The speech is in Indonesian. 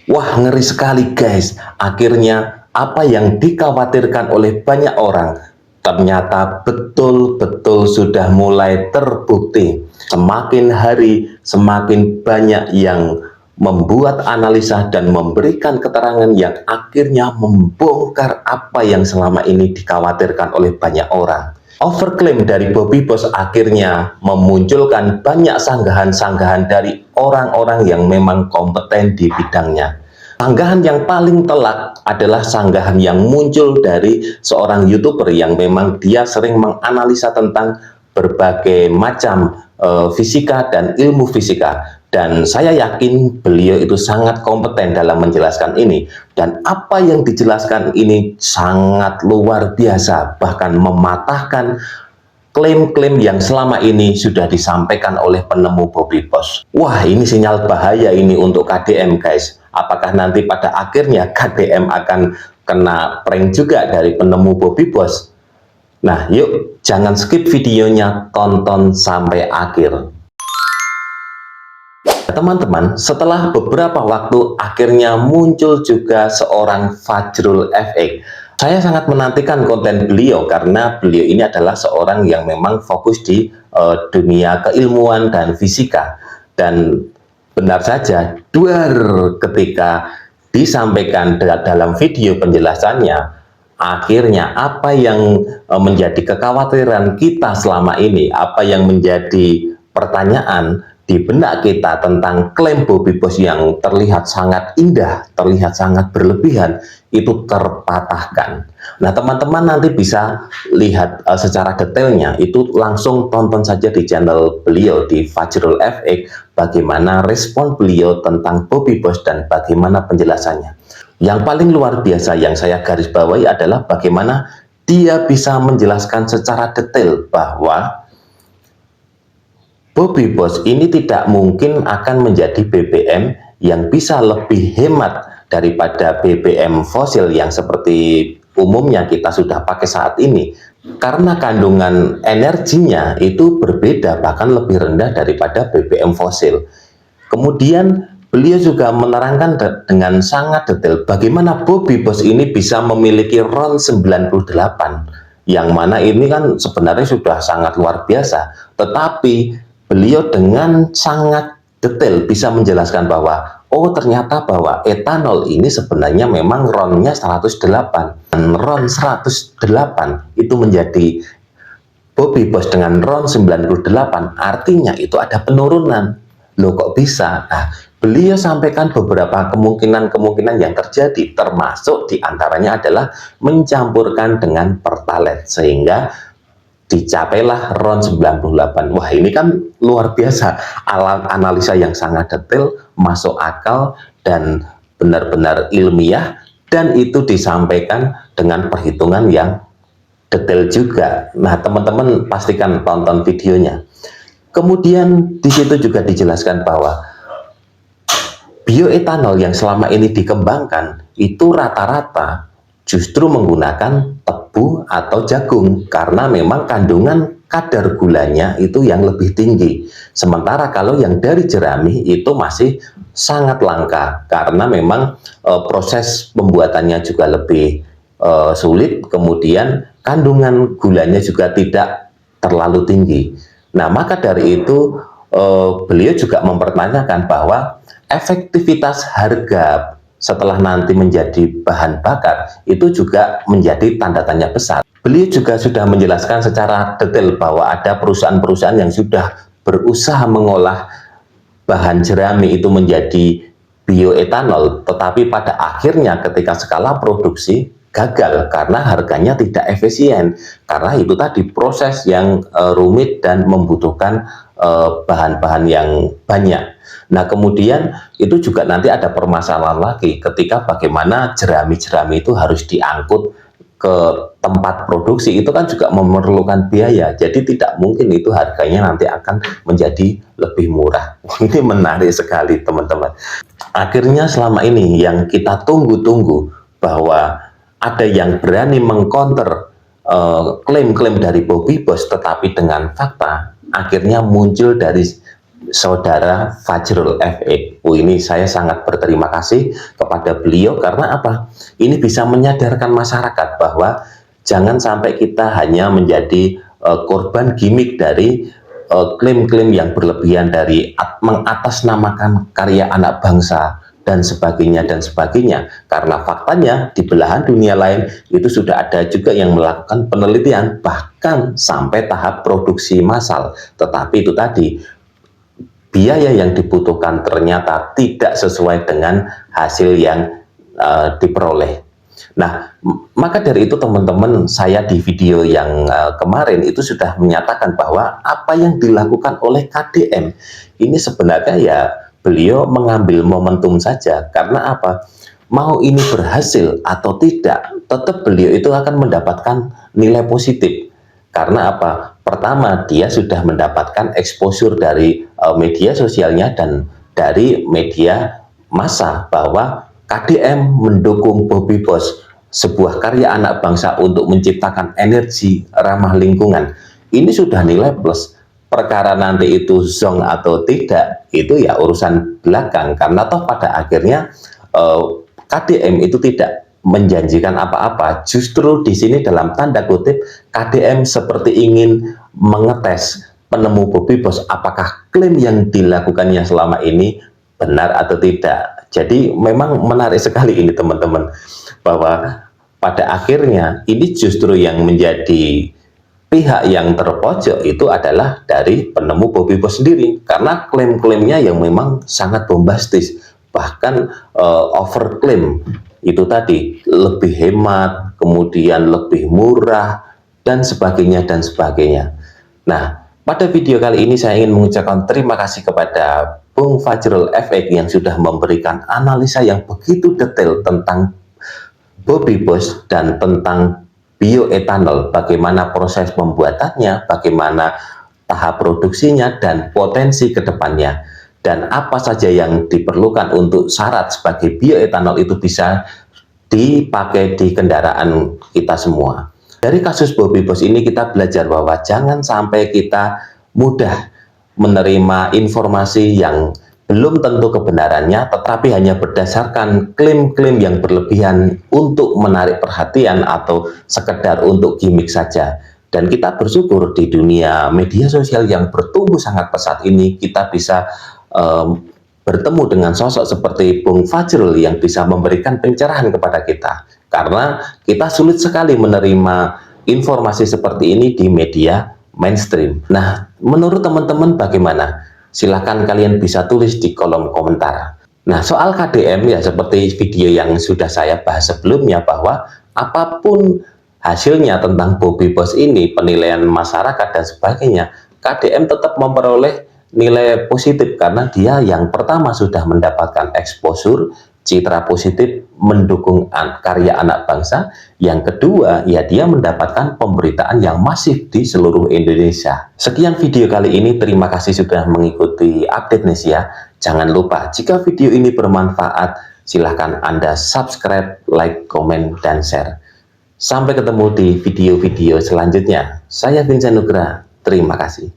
Wah, ngeri sekali guys. Akhirnya apa yang dikhawatirkan oleh banyak orang ternyata betul-betul sudah mulai terbukti. Semakin hari semakin banyak yang membuat analisa dan memberikan keterangan yang akhirnya membongkar apa yang selama ini dikhawatirkan oleh banyak orang. Overclaim dari Bobby Boss akhirnya memunculkan banyak sanggahan-sanggahan dari orang-orang yang memang kompeten di bidangnya. Sanggahan yang paling telak adalah sanggahan yang muncul dari seorang YouTuber yang memang dia sering menganalisa tentang berbagai macam fisika dan ilmu fisika. Dan saya yakin beliau itu sangat kompeten dalam menjelaskan ini. Dan apa yang dijelaskan ini sangat luar biasa, bahkan mematahkan klaim-klaim yang selama ini sudah disampaikan oleh penemu Bobby Boss. Wah, ini sinyal bahaya ini untuk KDM guys. Apakah nanti pada akhirnya KDM akan kena prank juga dari penemu Bobby Boss? Nah, yuk jangan skip videonya, tonton sampai akhir. Teman-teman, setelah beberapa waktu akhirnya muncul juga seorang Fajrul FX. Saya sangat menantikan konten beliau karena beliau ini adalah seorang yang memang fokus di dunia keilmuan dan fisika. Dan benar saja, ketika disampaikan dalam video penjelasannya, akhirnya apa yang menjadi kekhawatiran kita selama ini, apa yang menjadi pertanyaan di benak kita tentang klaim Bobby Boss yang terlihat sangat indah, terlihat sangat berlebihan, itu terpatahkan. Nah, teman-teman nanti bisa lihat secara detailnya, itu langsung tonton saja di channel beliau di Fajrul FX, bagaimana respon beliau tentang Bobby Boss dan bagaimana penjelasannya. Yang paling luar biasa yang saya garis bawahi adalah bagaimana dia bisa menjelaskan secara detail bahwa Bobby Boss ini tidak mungkin akan menjadi BBM yang bisa lebih hemat daripada BBM fosil yang seperti umumnya kita sudah pakai saat ini. Karena kandungan energinya itu berbeda, bahkan lebih rendah daripada BBM fosil. Kemudian beliau juga menerangkan dengan sangat detail bagaimana Bobby Boss ini bisa memiliki RON 98, yang mana ini kan sebenarnya sudah sangat luar biasa, tetapi beliau dengan sangat detail bisa menjelaskan bahwa oh ternyata bahwa etanol ini sebenarnya memang RON-nya 108, dan RON 108 itu menjadi Bobby Boss dengan RON 98, artinya itu ada penurunan. Loh kok bisa? Nah, beliau sampaikan beberapa kemungkinan-kemungkinan yang terjadi, termasuk diantaranya adalah mencampurkan dengan pertalite, sehingga dicapailah RON 98. Wah, ini kan luar biasa, alat analisa yang sangat detail, masuk akal, dan benar-benar ilmiah, dan itu disampaikan dengan perhitungan yang detail juga. Nah, teman-teman pastikan tonton videonya. Kemudian di situ juga dijelaskan bahwa bioetanol yang selama ini dikembangkan itu rata-rata justru menggunakan tebu atau jagung karena memang kandungan kadar gulanya itu yang lebih tinggi. Sementara kalau yang dari jerami itu masih sangat langka karena memang proses pembuatannya juga lebih sulit, kemudian kandungan gulanya juga tidak terlalu tinggi. Nah, maka dari itu beliau juga mempertanyakan bahwa efektivitas harga setelah nanti menjadi bahan bakar itu juga menjadi tanda tanya besar. Beliau juga sudah menjelaskan secara detail bahwa ada perusahaan-perusahaan yang sudah berusaha mengolah bahan jerami itu menjadi bioetanol, tetapi pada akhirnya ketika skala produksi gagal karena harganya tidak efisien, karena itu tadi proses yang rumit dan membutuhkan bahan-bahan yang banyak. Nah, kemudian itu juga nanti ada permasalahan lagi ketika bagaimana jerami-jerami itu harus diangkut ke tempat produksi, itu kan juga memerlukan biaya, jadi tidak mungkin itu harganya nanti akan menjadi lebih murah. Ini menarik sekali teman-teman. Akhirnya selama ini yang kita tunggu-tunggu bahwa ada yang berani mengcounter klaim-klaim dari Bobby Boss tetapi dengan fakta, akhirnya muncul dari Saudara Fajrul FE. Ini saya sangat berterima kasih kepada beliau karena apa? Ini bisa menyadarkan masyarakat bahwa jangan sampai kita hanya menjadi korban gimmick dari klaim-klaim yang berlebihan dari mengatasnamakan karya anak bangsa dan sebagainya, karena faktanya di belahan dunia lain itu sudah ada juga yang melakukan penelitian bahkan sampai tahap produksi massal, tetapi itu tadi biaya yang dibutuhkan ternyata tidak sesuai dengan hasil yang diperoleh. Nah, maka dari itu teman-teman, saya di video yang kemarin itu sudah menyatakan bahwa apa yang dilakukan oleh KDM ini sebenarnya ya beliau mengambil momentum saja, karena apa? Mau ini berhasil atau tidak, tetap beliau itu akan mendapatkan nilai positif. Karena apa? Pertama, dia sudah mendapatkan exposure dari media sosialnya dan dari media massa bahwa KDM mendukung Bobby Boss, sebuah karya anak bangsa untuk menciptakan energi ramah lingkungan. Ini sudah nilai plus. Perkara nanti itu zong atau tidak, itu ya urusan belakang, karena toh pada akhirnya KDM itu tidak menjanjikan apa-apa. Justru di sini dalam tanda kutip KDM seperti ingin mengetes penemu Bobby Boss apakah klaim yang dilakukannya selama ini benar atau tidak. Jadi memang menarik sekali ini teman-teman, bahwa pada akhirnya ini justru yang menjadi pihak yang terpojok itu adalah dari penemu Bobby Boss sendiri, karena klaim-klaimnya yang memang sangat bombastis, bahkan overklaim itu tadi lebih hemat, kemudian lebih murah dan sebagainya dan sebagainya. Nah, pada video kali ini saya ingin mengucapkan terima kasih kepada Bung Fajrul FE yang sudah memberikan analisa yang begitu detail tentang Bobby Boss dan tentang bioetanol, bagaimana proses pembuatannya, bagaimana tahap produksinya, dan potensi kedepannya, dan apa saja yang diperlukan untuk syarat sebagai bioetanol itu bisa dipakai di kendaraan kita semua. Dari kasus Bobby Boss ini kita belajar bahwa jangan sampai kita mudah menerima informasi yang belum tentu kebenarannya, tetapi hanya berdasarkan klaim-klaim yang berlebihan untuk menarik perhatian atau sekedar untuk gimmick saja. Dan kita bersyukur di dunia media sosial yang bertumbuh sangat pesat ini, kita bisa bertemu dengan sosok seperti Bung Fajrul yang bisa memberikan pencerahan kepada kita. Karena kita sulit sekali menerima informasi seperti ini di media mainstream. Nah, menurut teman-teman bagaimana? Silahkan kalian bisa tulis di kolom komentar. Nah, soal KDM ya seperti video yang sudah saya bahas sebelumnya, bahwa apapun hasilnya tentang Bobby Boss ini, penilaian masyarakat dan sebagainya, KDM tetap memperoleh nilai positif karena dia yang pertama sudah mendapatkan exposure, citra positif mendukung karya anak bangsa. Yang kedua, ya dia mendapatkan pemberitaan yang masif di seluruh Indonesia. Sekian video kali ini, terima kasih sudah mengikuti update Nesia. Jangan lupa jika video ini bermanfaat, silahkan Anda subscribe, like, komen, dan share. Sampai ketemu di video-video selanjutnya. Saya Vincent Nugra, terima kasih.